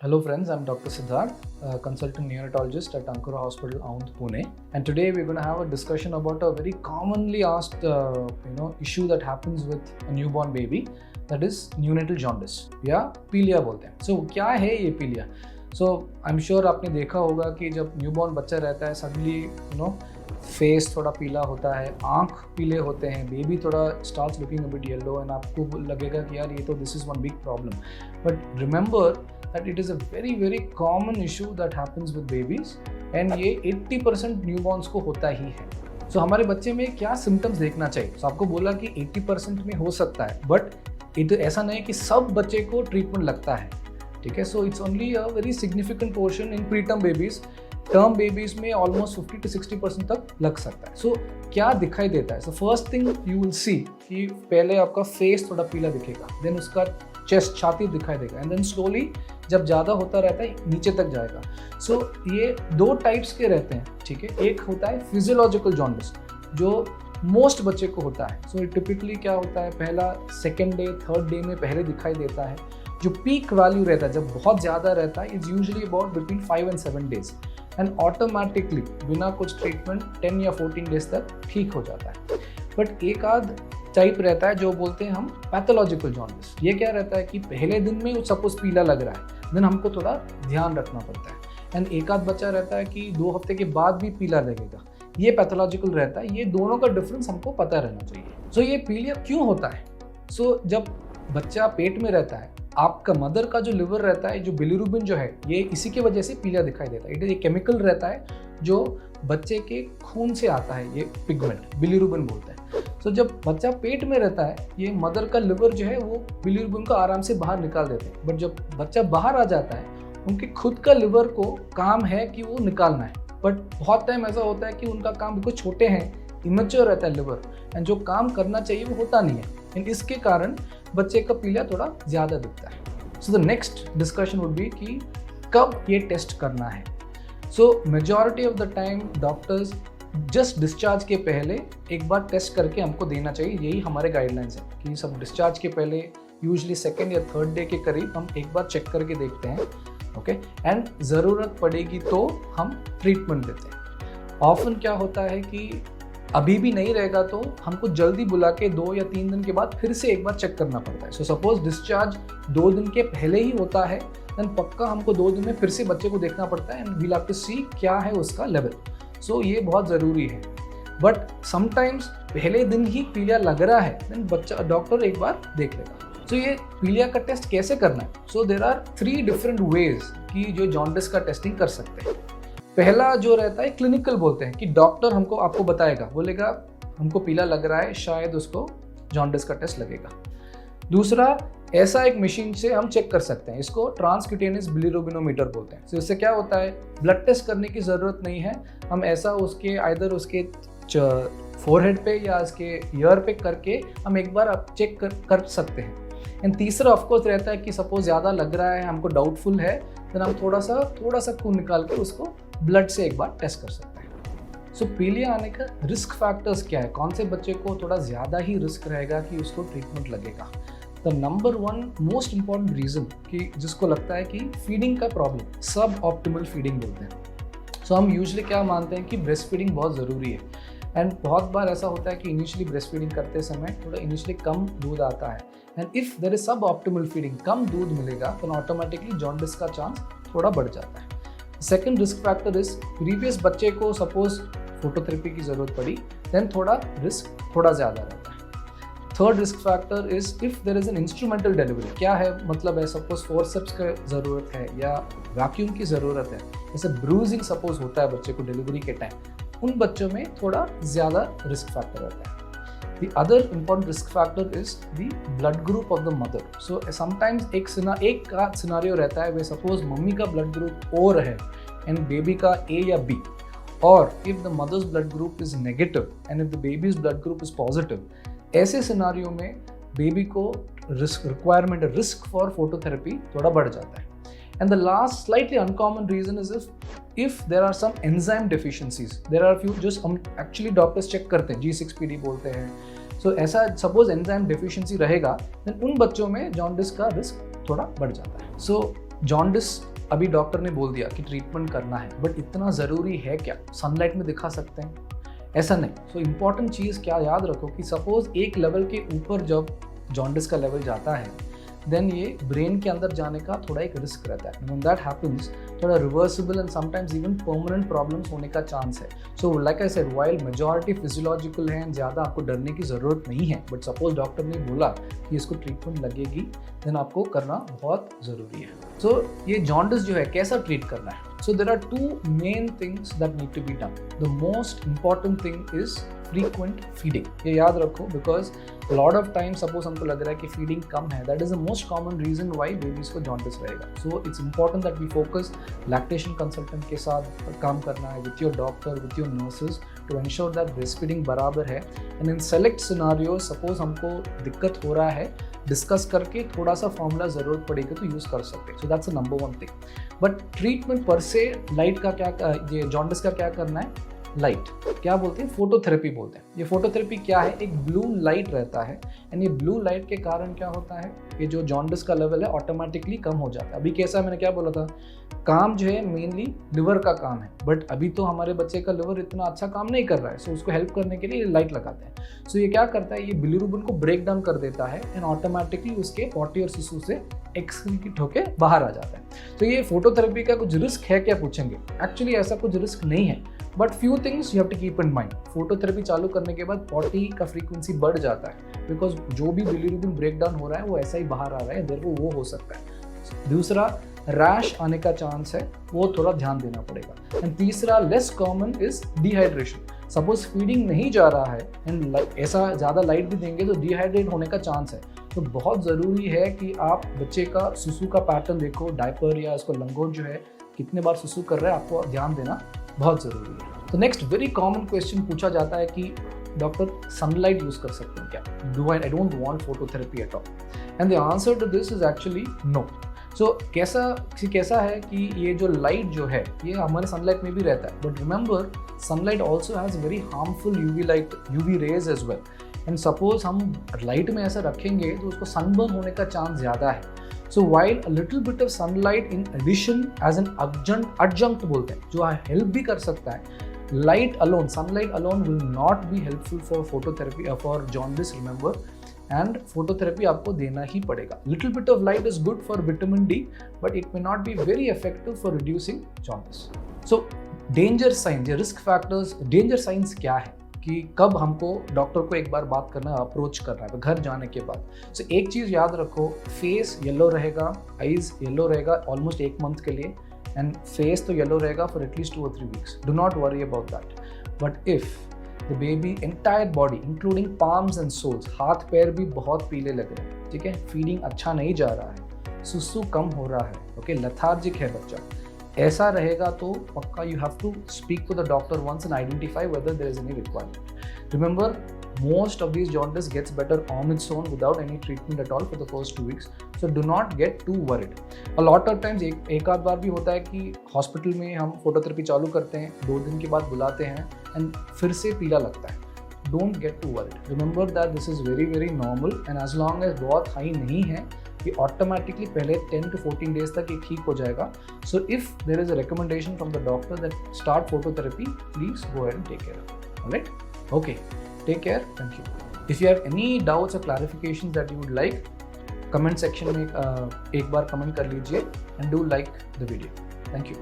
Hello friends, I'm Dr. Siddharth, a consultant neonatologist at Ankura Hospital, Aundh, Pune. And today we're going to have a discussion about a very commonly asked issue that happens with a newborn baby, that is neonatal jaundice या पीलिया बोलते हैं. So क्या है ये पीलिया? So I'm sure आपने देखा होगा कि जब न्यूबॉर्न बच्चा रहता है सडनली फेस थोड़ा पीला होता है, आँख पीले होते हैं, बेबी थोड़ा starts looking a bit yellow and आपको लगेगा कि यार ये तो this is one big problem. But remember that it is a very common issue that happens with babies and ये 80% newborns को होता ही है. So हमारे बच्चे में क्या symptoms देखना चाहिए? So आपको बोला कि 80% में हो सकता है, but ऐसा नहीं कि सब बच्चे को ट्रीटमेंट लगता है, ठीक है. So it's only a very significant portion in preterm babies. Term babies में ऑलमोस्ट 50 to 60% तक लग सकता है. सो क्या दिखाई देता है? So first thing you will see कि पहले आपका फेस थोड़ा पीला दिखेगा, देन उसका चेस्ट छाती दिखाई देगा, एंड देन स्लोली जब ज़्यादा होता रहता है नीचे तक जाएगा. सो ये दो टाइप्स के रहते हैं, ठीक है. एक होता है फिजियोलॉजिकल जॉन्डिस जो मोस्ट बच्चे को होता है. सो टिपिकली क्या होता है, पहला सेकेंड डे थर्ड डे में पहले दिखाई देता है. जो पीक वैल्यू रहता है जब बहुत ज़्यादा रहता है is usually about between 5 and 7 days and automatically बिना कुछ ट्रीटमेंट 10 या 14 डेज तक ठीक हो जाता है. बट एक आध टाइप रहता है जो बोलते हैं हम पैथोलॉजिकल जॉन्डिस. ये क्या रहता है कि पहले दिन में सपोज पीला लग रहा है, देन हमको थोड़ा ध्यान रखना पड़ता है. एंड एक आध बच्चा रहता है कि 2 हफ्ते के बाद भी पीला लगेगा, ये पैथोलॉजिकल रहता है. ये दोनों का डिफरेंस हमको पता रहना चाहिए. सो ये पीलिया क्यों होता है? सो जब बच्चा पेट में रहता है, आपका मदर का जो लिवर रहता है, जो बिलीरुबिन जो है, ये इसी की वजह से पीला दिखाई देता है. इट इज एक केमिकल रहता है जो बच्चे के खून से आता है, ये पिगमेंट बिलीरुबिन बोलते हैं. सो जब बच्चा पेट में रहता है, ये मदर का लिवर जो है वो बिलीरुबिन को आराम से बाहर निकाल देते हैं. बट जब बच्चा बाहर आ जाता है, उनके खुद का लिवर को काम है कि वो निकालना है. बट बहुत टाइम ऐसा होता है कि उनका काम बिल्कुल छोटे हैं, इमेच्योर रहता है लिवर, एंड जो काम करना चाहिए वो होता नहीं है. एंड इसके कारण बच्चे का पीला थोड़ा ज़्यादा दिखता है. So the next discussion would be कि कब ये टेस्ट करना है. सो majority of the time doctors just discharge के पहले एक बार टेस्ट करके हमको देना चाहिए. यही हमारे गाइडलाइंस है कि सब डिस्चार्ज के पहले यूजुअली सेकेंड या थर्ड डे के करीब हम एक बार चेक करके देखते हैं, ओके. एंड ज़रूरत पड़ेगी तो हम ट्रीटमेंट देते हैं. ऑफन क्या होता है कि अभी भी नहीं रहेगा तो हमको जल्दी बुला के 2 या 3 दिन के बाद फिर से एक बार चेक करना पड़ता है. सो सपोज डिस्चार्ज 2 दिन के पहले ही होता है, देन पक्का हमको 2 दिन में फिर से बच्चे को देखना पड़ता है एंड वील हैव टू सी क्या है उसका लेवल. सो ये बहुत ज़रूरी है. बट समटाइम्स पहले दिन ही पीलिया लग रहा है, देन बच्चा डॉक्टर एक बार देख लेगा. सो ये पीलिया का टेस्ट कैसे करना है? So there are 3 different ways कि जो जॉन्डिस का टेस्टिंग कर सकते हैं. पहला जो रहता है क्लिनिकल बोलते हैं कि डॉक्टर आपको बताएगा, बोलेगा हमको पीला लग रहा है, शायद उसको जॉन्डिस का टेस्ट लगेगा. दूसरा, ऐसा एक मशीन से हम चेक कर सकते हैं, इसको ट्रांसक्यूटेनियस बिलीरुबिनोमीटर बोलते हैं. तो इससे क्या होता है, ब्लड टेस्ट करने की ज़रूरत नहीं है. हम ऐसा उसके आइदर उसके फोरहेड पे या उसके ईयर पे करके हम एक बार चेक कर सकते हैं. एंड तीसरा ऑफकोर्स रहता है कि सपोज ज़्यादा लग रहा है, हमको डाउटफुल है, देन हम थोड़ा सा खून निकाल के उसको ब्लड से एक बार टेस्ट कर सकते हैं. सो पीलिया आने का रिस्क फैक्टर्स क्या है, कौन से बच्चे को थोड़ा ज़्यादा ही रिस्क रहेगा कि उसको ट्रीटमेंट लगेगा. The number 1 most important reason कि जिसको लगता है कि फीडिंग का प्रॉब्लम, सब ऑप्टिमल फीडिंग बोलते हैं. सो हम यूजुअली क्या मानते हैं कि ब्रेस्ट फीडिंग बहुत ज़रूरी है. एंड बहुत बार ऐसा होता है कि इनिशियली ब्रेस्ट फीडिंग करते समय थोड़ा इनिशियली कम दूध आता है, एंड इफ़ देयर इज सब ऑप्टिमल फीडिंग, कम दूध मिलेगा तो ऑटोमेटिकली जॉन्डिस का चांस थोड़ा बढ़ जाता है. Second risk factor is previous बच्चे को सपोज फोटोथेरेपी की ज़रूरत पड़ी, देन थोड़ा रिस्क थोड़ा ज़्यादा रहता है. Third risk factor is if there is an instrumental delivery. क्या है मतलब है, सपोज फोर्सेप्स की ज़रूरत है या वैक्यूम की ज़रूरत है, जैसे ब्रूजिंग सपोज होता है बच्चे को डिलीवरी के टाइम, उन बच्चों में थोड़ा ज़्यादा रिस्क फैक्टर रहता है. The other important risk factor is the blood group of the mother. So sometimes एक का सिनारियो रहता है वे सपोज मम्मी का ब्लड ग्रुप O रहे एंड बेबी का A या B, और if the mother's blood group is negative and if the baby's blood group is positive, ऐसे सिनारियो में बेबी को रिस्क फॉर फोटोथेरेपी थोड़ा बढ़ जाता है. And the last slightly uncommon reason is if there are some enzyme deficiencies. There are few just हम actually doctors check करते हैं, G6PD बोलते हैं. So ऐसा suppose enzyme deficiency रहेगा, then उन बच्चों में जॉन्डिस का रिस्क थोड़ा बढ़ जाता है. So जॉन्डिस अभी डॉक्टर ने बोल दिया कि ट्रीटमेंट करना है, बट इतना ज़रूरी है क्या? सनलाइट में दिखा सकते हैं? ऐसा नहीं। सो इम्पॉर्टेंट चीज़ क्या याद रखो कि सपोज एक लेवल के ऊपर जब जॉन्डिस का लेवल जाता है, देन ये ब्रेन के अंदर जाने का थोड़ा एक रिस्क रहता है। व्हेन दैट हैपेंस, थोड़ा reversible and sometimes even permanent problems होने का चांस है। So like I said, while majority physiological है, ज़्यादा आपको डरने की ज़रूरत नहीं है, बट सपोज डॉक्टर ने बोला कि इसको ट्रीटमेंट लगेगी, देन आपको करना बहुत ज़रूरी है। सो ये जॉन्डिस जो है कैसा ट्रीट करना है? So there are two main things that need to be done. The most important thing is frequent feeding. ये याद रखो, because lot of time suppose हमको लग रहा है कि फीडिंग कम है, that is the most common reason why babies को जॉन्डिस रहेगा। So it's important that we focus, lactation consultant के साथ काम करना है, with your doctor, with your nurses, to ensure that breast feeding बराबर है। And in select scenario suppose हमको दिक्कत हो रहा है, डिस्कस करके थोड़ा सा फॉर्मूला ज़रूरत पड़ेगी तो यूज़ कर सकते हैं। So that's the number one thing. But treatment पर से लाइट का क्या, ये जॉन्डिस का क्या करना है? लाइट क्या बोलते हैं? फोटोथेरेपी बोलते हैं। ये फोटोथेरेपी क्या है? एक ब्लू लाइट रहता है, एंड ये ब्लू लाइट के कारण क्या होता है, ये जो जॉन्डिस का लेवल है ऑटोमेटिकली कम हो जाता है। अभी कैसा, मैंने क्या बोला था, काम जो है मेनली लिवर का काम है, बट अभी तो हमारे बच्चे का लिवर इतना अच्छा काम नहीं कर रहा है। सो उसको हेल्प करने के लिए लाइट लगाते हैं। सो ये क्या करता है, ये बिलीरुबिन को ब्रेक डाउन कर देता है, एंड ऑटोमेटिकली उसके पॉटी और शिशु से एक्सक्रीट होके बाहर आ जाता है। तो ये फोटोथेरेपी का कुछ रिस्क है क्या पूछेंगे? एक्चुअली ऐसा कुछ रिस्क नहीं है, but few things you have to keep in mind. Phototherapy चालू करने के बाद पॉटी का फ्रीक्वेंसी बढ़ जाता है, बिकॉज जो भी बिलीरुबिन ब्रेक डाउन हो रहा है वो ऐसा ही बाहर आ रहा है, देयरफॉर वो हो सकता है। दूसरा, रैश आने का चांस है, वो थोड़ा ध्यान देना पड़ेगा। एंड तीसरा, less common is dehydration. Suppose feeding नहीं जा रहा है एंड ऐसा ज़्यादा लाइट भी देंगे तो डिहाइड्रेट होने का चांस है। तो बहुत ज़रूरी है कि आप बच्चे का सुसु का पैटर्न देखो, डायपर या इसको लंगोट जो है कितने बार सुसु कर रहा है, आपको ध्यान देना बहुत ज़रूरी है। तो नेक्स्ट वेरी कॉमन क्वेश्चन पूछा जाता है कि डॉक्टर सनलाइट यूज़ कर सकते हैं क्या? Do I don't want phototherapy at all? And the answer to this is actually no. So कैसा है कि ये जो लाइट जो है ये हमारे सनलाइट में भी रहता है, but remember sunlight also has very harmful UV rays as well. And suppose हम लाइट में ऐसा रखेंगे तो उसको सनबर्न होने का चांस ज़्यादा है। So while a little bit of sunlight in addition as an adjunct बोलते हैं, जो हेल्प भी कर सकता है, light alone, sunlight alone will not be helpful for phototherapy for jaundice, remember. And phototherapy आपको देना ही पड़ेगा। Little bit of light is good for vitamin D, but it may not be very effective for reducing jaundice. So danger signs या risk factors, danger science क्या है कि कब हमको डॉक्टर को एक बार बात करना, अप्रोच करना है घर जाने के बाद। सो एक चीज़ याद रखो, फेस येलो रहेगा, आईज येलो रहेगा ऑलमोस्ट 1 मंथ के लिए, एंड फेस तो येलो रहेगा for at least 2 or 3 weeks. Do not worry about that. But if the baby entire body including palms and soles, हाथ पैर भी बहुत पीले लग रहे हैं, ठीक है, फीडिंग अच्छा नहीं जा रहा है, सुसु कम हो रहा है, ओके, लेथार्जिक है बच्चा, ऐसा रहेगा तो पक्का you have to speak to the doctor once and identify whether there is any requirement. Remember, most of these jaundice gets better on its own without any treatment at all for the first 2 weeks, so do not get too worried. A lot of times एक आध बार भी होता है कि hospital में हम phototherapy चालू करते हैं, 2 दिन के बाद बुलाते हैं एंड फिर से पीला लगता है। Don't get too worried. Remember that this is very very normal, and as long as बहुत हाई नहीं है, ये ऑटोमेटिकली पहले 10 to 14 डेज तक ये ठीक हो जाएगा। So if there is a recommendation from the doctor that start phototherapy, please go ahead and take care of it. Alright, okay, take care, thank you. If you have any doubts or clarification that you would like, comment section में एक बार comment कर लीजिए, and do like the video. Thank you.